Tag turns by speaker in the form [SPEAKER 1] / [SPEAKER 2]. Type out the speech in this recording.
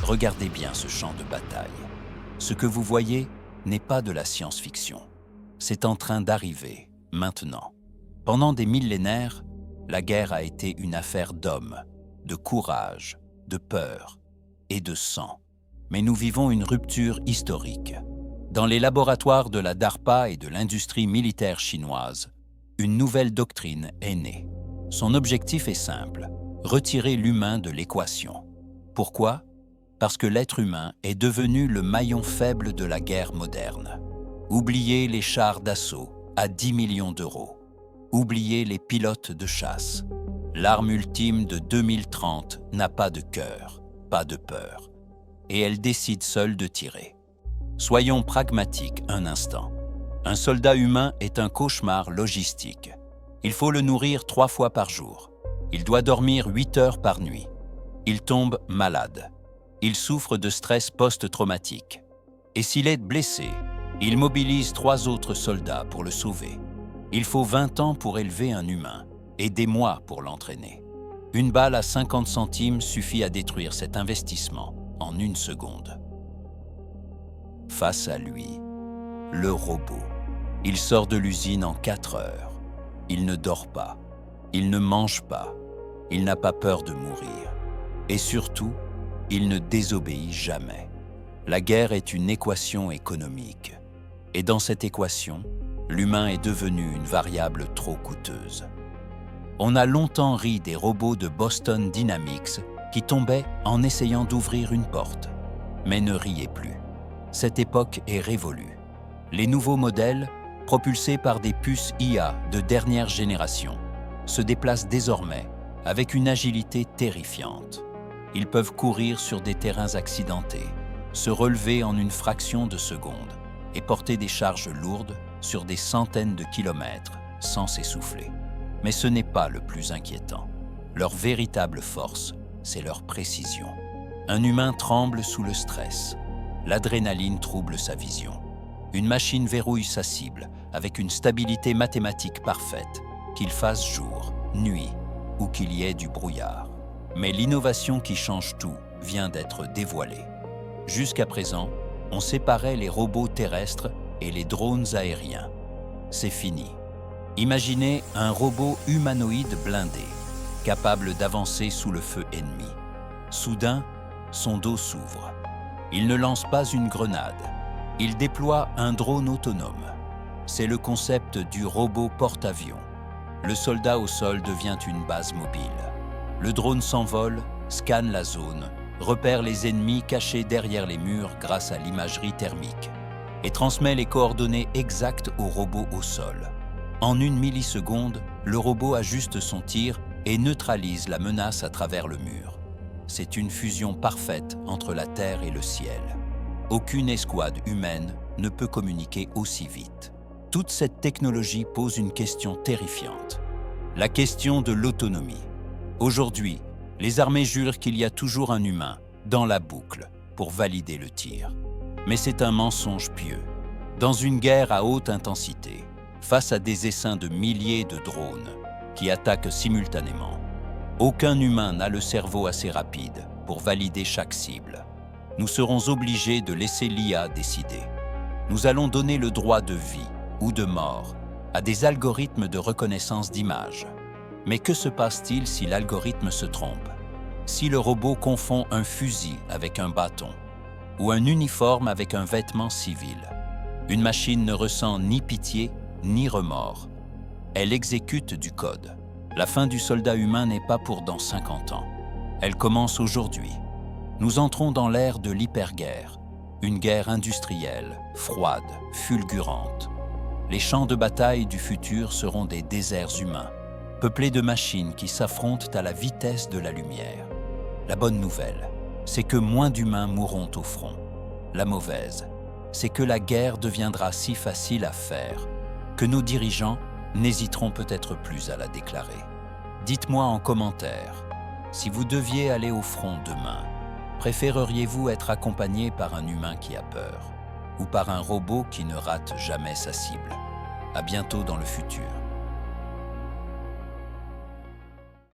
[SPEAKER 1] Regardez bien ce champ de bataille. Ce que vous voyez n'est pas de la science-fiction. C'est en train d'arriver, maintenant. Pendant des millénaires, la guerre a été une affaire d'hommes, de courage, de peur et de sang. Mais nous vivons une rupture historique. Dans les laboratoires de la DARPA et de l'industrie militaire chinoise, une nouvelle doctrine est née. Son objectif est simple, retirer l'humain de l'équation. Pourquoi ? Parce que l'être humain est devenu le maillon faible de la guerre moderne. Oubliez les chars d'assaut à 10 millions d'euros. Oubliez les pilotes de chasse. L'arme ultime de 2030 n'a pas de cœur, pas de peur. Et elle décide seule de tirer. Soyons pragmatiques un instant. Un soldat humain est un cauchemar logistique. Il faut le nourrir 3 fois par jour. Il doit dormir 8 heures par nuit. Il tombe malade. Il souffre de stress post-traumatique. Et s'il est blessé, il mobilise 3 autres soldats pour le sauver. Il faut 20 ans pour élever un humain et des mois pour l'entraîner. Une balle à 50 centimes suffit à détruire cet investissement en 1 seconde. Face à lui, le robot. Il sort de l'usine en 4 heures. Il ne dort pas. Il ne mange pas. Il n'a pas peur de mourir. Et surtout, il ne désobéit jamais. La guerre est une équation économique. Et dans cette équation, l'humain est devenu une variable trop coûteuse. On a longtemps ri des robots de Boston Dynamics qui tombaient en essayant d'ouvrir une porte. Mais ne riez plus. Cette époque est révolue. Les nouveaux modèles, propulsés par des puces IA de dernière génération, se déplacent désormais avec une agilité terrifiante. Ils peuvent courir sur des terrains accidentés, se relever en une fraction de seconde et porter des charges lourdes sur des centaines de kilomètres sans s'essouffler. Mais ce n'est pas le plus inquiétant. Leur véritable force, c'est leur précision. Un humain tremble sous le stress. L'adrénaline trouble sa vision. Une machine verrouille sa cible avec une stabilité mathématique parfaite, qu'il fasse jour, nuit ou qu'il y ait du brouillard. Mais l'innovation qui change tout vient d'être dévoilée. Jusqu'à présent, on séparait les robots terrestres et les drones aériens. C'est fini. Imaginez un robot humanoïde blindé, capable d'avancer sous le feu ennemi. Soudain, son dos s'ouvre. Il ne lance pas une grenade. Il déploie un drone autonome. C'est le concept du robot porte-avions. Le soldat au sol devient une base mobile. Le drone s'envole, scanne la zone, repère les ennemis cachés derrière les murs grâce à l'imagerie thermique et transmet les coordonnées exactes au robot au sol. En 1 milliseconde, le robot ajuste son tir et neutralise la menace à travers le mur. C'est une fusion parfaite entre la terre et le ciel. Aucune escouade humaine ne peut communiquer aussi vite. Toute cette technologie pose une question terrifiante. La question de l'autonomie. Aujourd'hui, les armées jurent qu'il y a toujours un humain dans la boucle pour valider le tir. Mais c'est un mensonge pieux. Dans une guerre à haute intensité, face à des essaims de milliers de drones qui attaquent simultanément, aucun humain n'a le cerveau assez rapide pour valider chaque cible. Nous serons obligés de laisser l'IA décider. Nous allons donner le droit de vie ou de mort à des algorithmes de reconnaissance d'images. Mais que se passe-t-il si l'algorithme se trompe? Si le robot confond un fusil avec un bâton ou un uniforme avec un vêtement civil? Une machine ne ressent ni pitié ni remords. Elle exécute du code. La fin du soldat humain n'est pas pour dans 50 ans. Elle commence aujourd'hui. Nous entrons dans l'ère de l'hyperguerre, une guerre industrielle, froide, fulgurante. Les champs de bataille du futur seront des déserts humains, peuplés de machines qui s'affrontent à la vitesse de la lumière. La bonne nouvelle, c'est que moins d'humains mourront au front. La mauvaise, c'est que la guerre deviendra si facile à faire que nos dirigeants n'hésiteront peut-être plus à la déclarer. Dites-moi en commentaire, si vous deviez aller au front demain, préféreriez-vous être accompagné par un humain qui a peur ou par un robot qui ne rate jamais sa cible? À bientôt dans le futur.